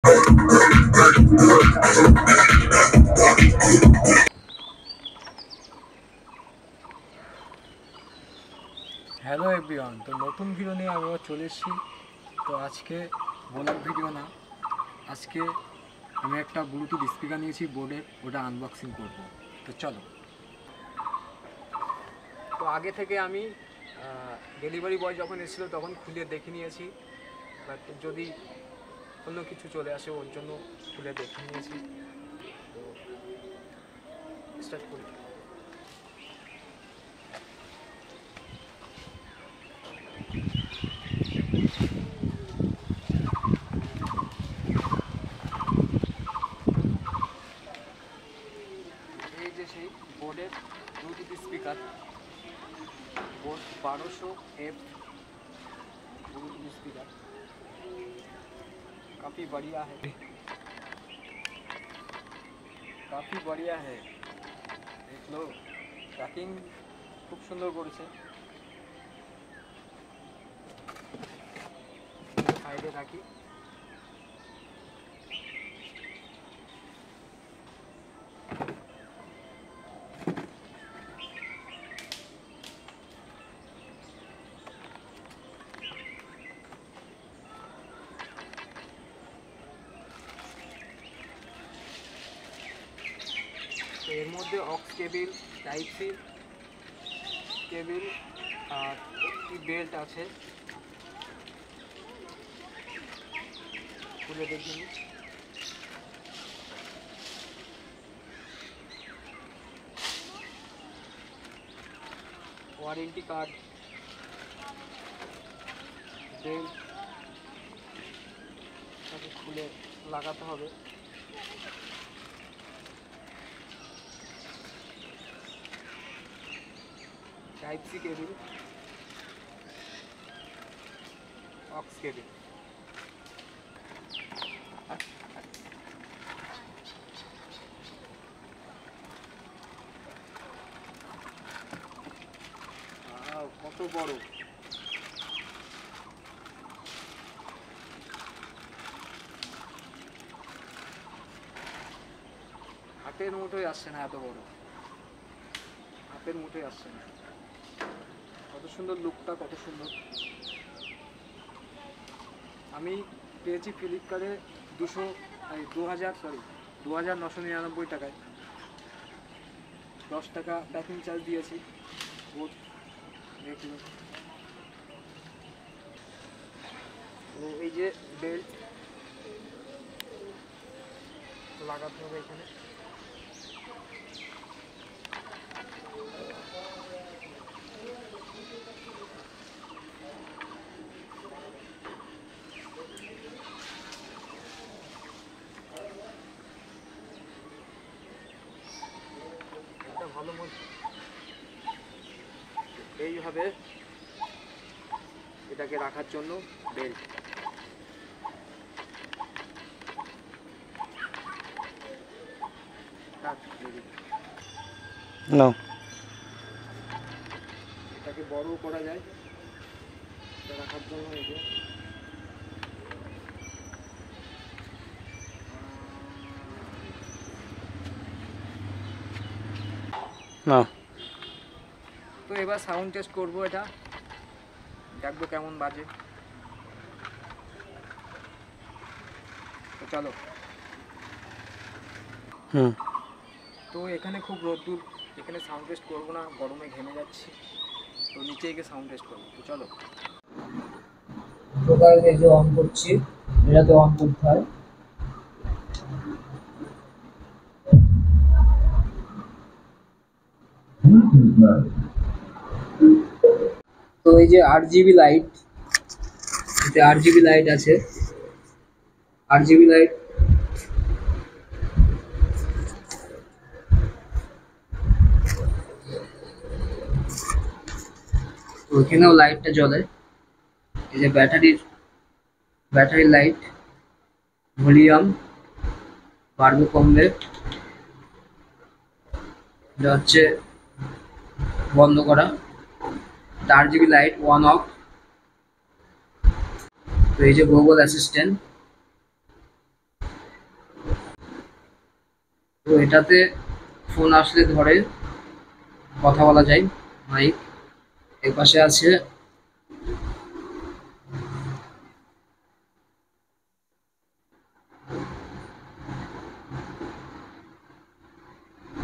Hello everyone, তো নতুন video নিয়ে আমি চলে এসেছি। তো আজকে ব্লগ ভিডিও না, আজকে আমি একটা ব্লুটুথ স্পিকার নিয়েছি বোর্ডের, ওটা আনবক্সিং করব। তো চলো। তো আগে থেকে আমি ডেলিভারি বয় যখন এসেছিলো তখন খুলে দেখে নিয়েছি, বাট যদি অন্য কিছু চলে আসে ওর জন্য খুলে দেখে নিয়েছি। তো স্টার্ট করি। এই যে সেই বোর্ডের Bluetooth speaker, boat 1200F Bluetooth speaker, काफ़ी बढ़िया है, काफ़ी बढ़िया है। देख लो, पैकिंग खूब सुंदर करेছে। साइडे राखी। তো এর মধ্যে aux cable, type C cable আর একটি বেল্ট আছে। খুলে দেখিনি। ওয়ারেন্টি কার্ড, বেল্ট খুলে লাগাতে হবে। Type C cable, aux cable. কত বড়! হাতের মুঠোয় আসছে না, এত বড় হাতের মুঠোয় আসছে না। কত সুন্দর লুকটা, কত সুন্দর। আমি পেয়েছি ফ্লিপকার্টে 2999 টাকায়। 10 টাকা প্যাকিং চার্জ দিয়েছি। বোর্ড দেখলো। তো এই যে বেল্ট লাগাতে হবে এখানে। ভালো মতো এইভাবে এটাকে রাখার জন্য বেল্ট। এটাকে বড় করা যায়, এটা রাখার জন্য। এই যে না, তো এবার সাউন্ড টেস্ট করবো, এটা দেখবো কেমন বাজে। তো চলো। তো এখানে খুব রোদ্দুর, এখানে সাউন্ড টেস্ট করবো না, গরমে ঘেমে যাচ্ছি। তো নিচে গিয়ে সাউন্ড টেস্ট করবো। তো চলো। তো গাইস, এই যে অন করছি, এটাতে অন করতে হয়। তো এই যে RGB লাইট, এতে RGB লাইট আছে। RGB লাইট ওইখানেও লাইটটা জ্বলে। এই যে ব্যাটারি লাইট, ভলিউম বাড়বে কমবে, এটা হচ্ছে বন্ধ করা। RGB light on of. তো এই যে গুগল অ্যাসিস্ট্যান্ট, তো এটাতে ফোন আসলে ধরে কথা বলা যায়, মাইক। এর পাশে আছে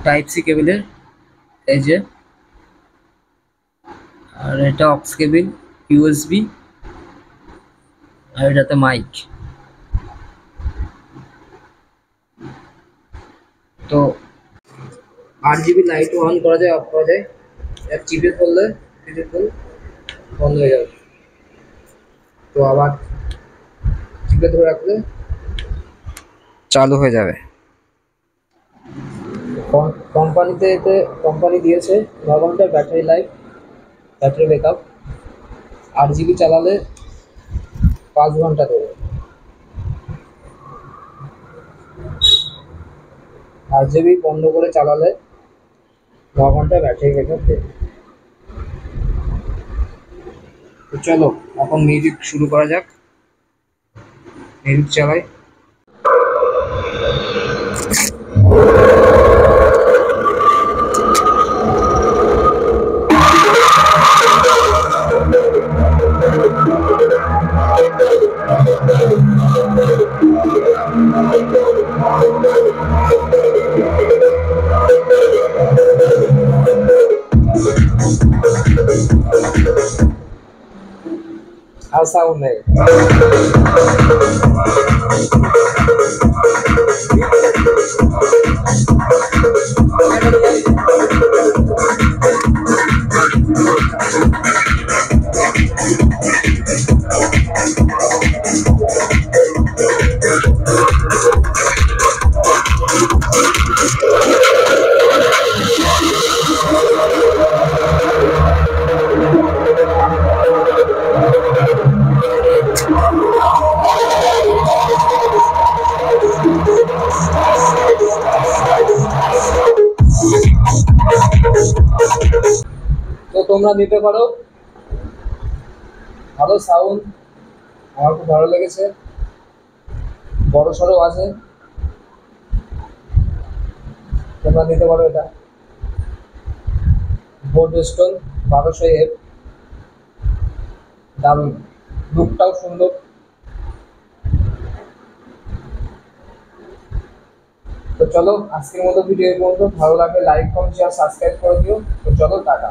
টাইপ সি কেবলের, এই যে, আর এটা অক্স কেবিল, ইউএসবি, আর এটাতে মাইক। তো 8 জিবি লাইট অন করা যায়, অফ করা যায়। এক চিপে করলে কিছুক্ষণ বন্ধ হয়ে যাবে, তো আবার চিপে ধরে রাখলে চালু হয়ে যাবে। কোম্পানিতে এতে কোম্পানি দিয়েছে 9 ঘন্টা battery life, battery backup. 8 GB চালালে 5 ঘন্টা দেবে, 8 জিবি বন্ধ করে চালালে 9 ঘন্টা ব্যাটারি ব্যাকআপ দেবে। তো চলো এখন মিউজিক শুরু করা যাক, মিউজিক চালাই। আর সাউন্ড নেই। তো তোমরা নিতে পারো, ভালো সাউন্ড, আমার খুব ভালো লেগেছে, বড় সড়ো আছে, তোমরা নিতে পারো এটা। বোট স্টোন 1200F, দারুণ, লুকটাও সুন্দর। তো চলো আজকের মতো ভিডিও এই পর্যন্ত। ভালো লাগলে লাইক, কমেন্ট, শেয়ার, সাবস্ক্রাইব করে দিও। তো চলো টাটা।